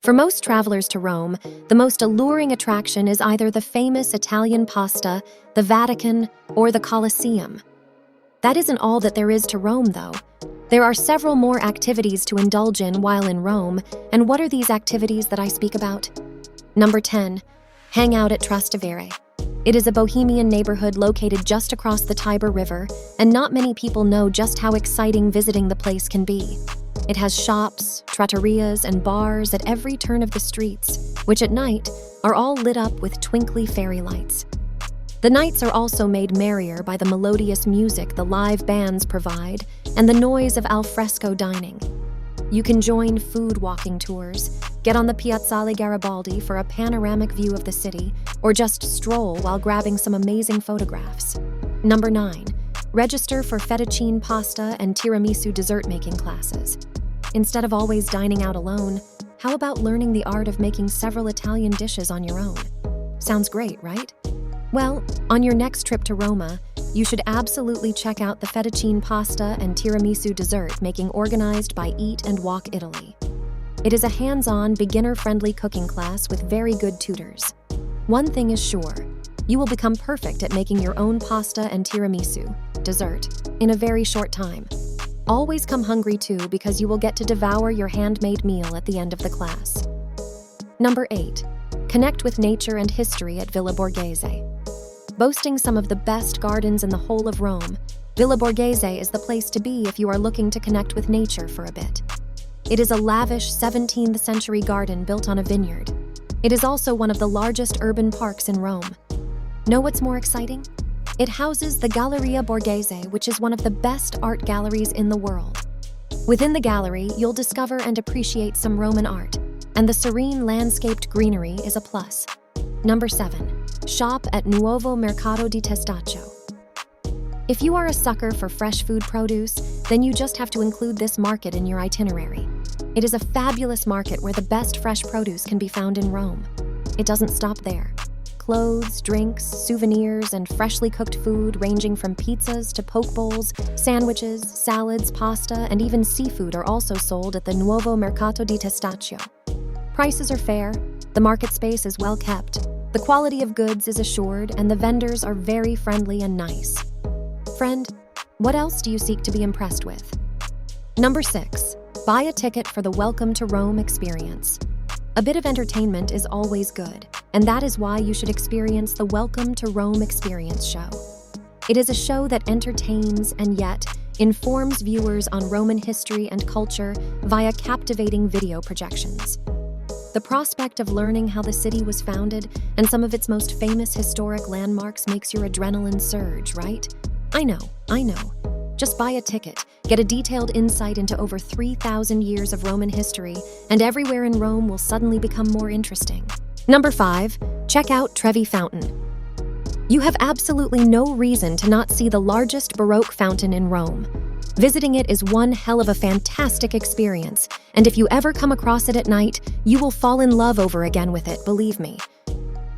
For most travelers to Rome, the most alluring attraction is either the famous Italian pasta, the Vatican, or the Colosseum. That isn't all that there is to Rome, though. There are several more activities to indulge in while in Rome, and what are these activities that I speak about? Number 10. Hang out at Trastevere. It is a bohemian neighborhood located just across the Tiber River, and not many people know just how exciting visiting the place can be. It has shops, trattorias, and bars at every turn of the streets, which at night are all lit up with twinkly fairy lights. The nights are also made merrier by the melodious music the live bands provide and the noise of al fresco dining. You can join food walking tours, get on the Piazzale Garibaldi for a panoramic view of the city, or just stroll while grabbing some amazing photographs. Number 9. Register for fettuccine pasta and tiramisu dessert making classes. Instead of always dining out alone, how about learning the art of making several Italian dishes on your own? Sounds great, right? Well, on your next trip to Roma, you should absolutely check out the fettuccine pasta and tiramisu dessert making organized by Eat and Walk Italy. It is a hands-on, beginner-friendly cooking class with very good tutors. One thing is sure, you will become perfect at making your own pasta and tiramisu, dessert, in a very short time. Always come hungry too, because you will get to devour your handmade meal at the end of the class. Number 8. Connect with nature and history at Villa Borghese. Boasting some of the best gardens in the whole of Rome, Villa Borghese is the place to be if you are looking to connect with nature for a bit. It is a lavish 17th century garden built on a vineyard. It is also one of the largest urban parks in Rome. Know what's more exciting? It houses the Galleria Borghese, which is one of the best art galleries in the world. Within the gallery, you'll discover and appreciate some Roman art, and the serene landscaped greenery is a plus. Number 7. Shop at Nuovo Mercato di Testaccio. If you are a sucker for fresh food produce, then you just have to include this market in your itinerary. It is a fabulous market where the best fresh produce can be found in Rome. It doesn't stop there. Clothes, drinks, souvenirs, and freshly cooked food ranging from pizzas to poke bowls, sandwiches, salads, pasta, and even seafood are also sold at the Nuovo Mercato di Testaccio. Prices are fair, the market space is well kept, the quality of goods is assured, and the vendors are very friendly and nice. Friend, what else do you seek to be impressed with? Number 6. Buy a ticket for the Welcome to Rome experience. A bit of entertainment is always good, and that is why you should experience the Welcome to Rome Experience show. It is a show that entertains and yet informs viewers on Roman history and culture via captivating video projections. The prospect of learning how the city was founded and some of its most famous historic landmarks makes your adrenaline surge, right? I know. Just buy a ticket, get a detailed insight into over 3,000 years of Roman history, and everywhere in Rome will suddenly become more interesting. Number 5. Check out Trevi Fountain. You have absolutely no reason to not see the largest Baroque fountain in Rome. Visiting it is one hell of a fantastic experience, and if you ever come across it at night, you will fall in love over again with it, believe me.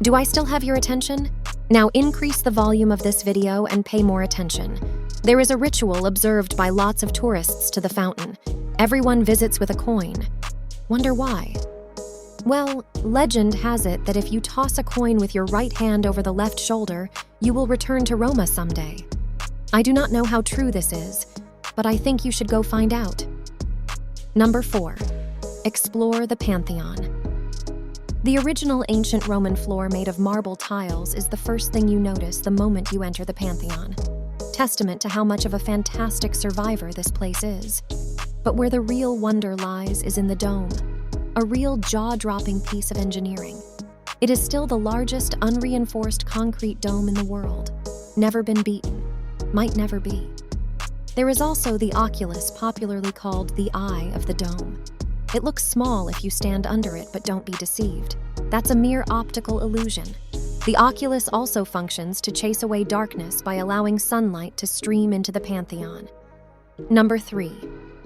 Do I still have your attention? Now increase the volume of this video and pay more attention. There is a ritual observed by lots of tourists to the fountain. Everyone visits with a coin. Wonder why? Well, legend has it that if you toss a coin with your right hand over the left shoulder, you will return to Roma someday. I do not know how true this is, but I think you should go find out. Number 4. Explore the Pantheon. The original ancient Roman floor made of marble tiles is the first thing you notice the moment you enter the Pantheon. Testament to how much of a fantastic survivor this place is. But where the real wonder lies is in the dome, a real jaw-dropping piece of engineering. It is still the largest unreinforced concrete dome in the world. Never been beaten. Might never be. There is also the oculus, popularly called the eye of the dome. It looks small if you stand under it, but don't be deceived. That's a mere optical illusion. The oculus also functions to chase away darkness by allowing sunlight to stream into the Pantheon. Number 3.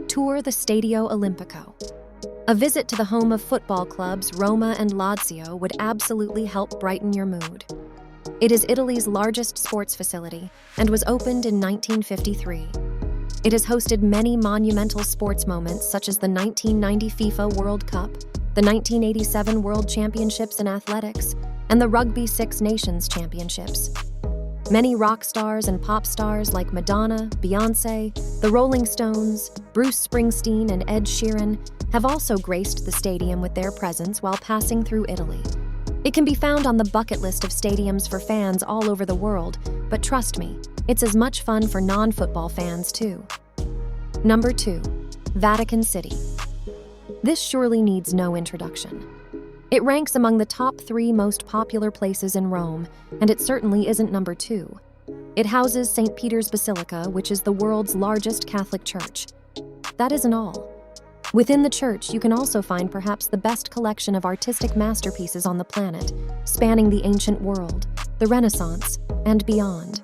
Tour the Stadio Olimpico. A visit to the home of football clubs Roma and Lazio would absolutely help brighten your mood. It is Italy's largest sports facility and was opened in 1953. It has hosted many monumental sports moments such as the 1990 FIFA World Cup, the 1987 World Championships in Athletics, and the Rugby Six Nations Championships. Many rock stars and pop stars like Madonna, Beyoncé, the Rolling Stones, Bruce Springsteen, and Ed Sheeran have also graced the stadium with their presence while passing through Italy. It can be found on the bucket list of stadiums for fans all over the world, but trust me, it's as much fun for non-football fans too. Number 2. Vatican City. This surely needs no introduction. It ranks among the top 3 most popular places in Rome, and it certainly isn't number 2. It houses St. Peter's Basilica, which is the world's largest Catholic church. That isn't all. Within the church, you can also find perhaps the best collection of artistic masterpieces on the planet, spanning the ancient world, the Renaissance, and beyond.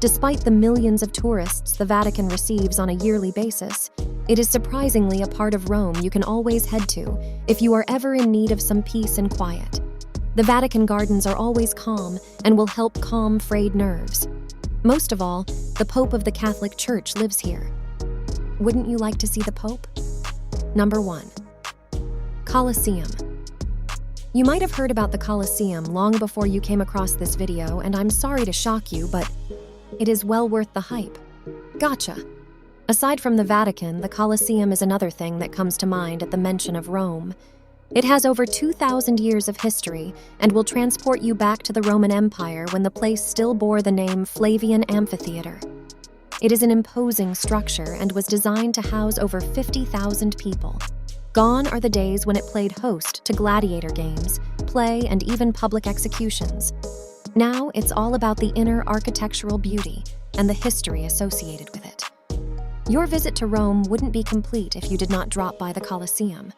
Despite the millions of tourists the Vatican receives on a yearly basis, it is surprisingly a part of Rome you can always head to if you are ever in need of some peace and quiet. The Vatican gardens are always calm and will help calm frayed nerves. Most of all, the Pope of the Catholic Church lives here. Wouldn't you like to see the Pope? Number 1. Colosseum. You might have heard about the Colosseum long before you came across this video, and I'm sorry to shock you, but it is well worth the hype. Gotcha. Aside from the Vatican, the Colosseum is another thing that comes to mind at the mention of Rome. It has over 2,000 years of history and will transport you back to the Roman Empire when the place still bore the name Flavian Amphitheater. It is an imposing structure and was designed to house over 50,000 people. Gone are the days when it played host to gladiator games, play, and even public executions. Now it's all about the inner architectural beauty and the history associated with it. Your visit to Rome wouldn't be complete if you did not drop by the Colosseum.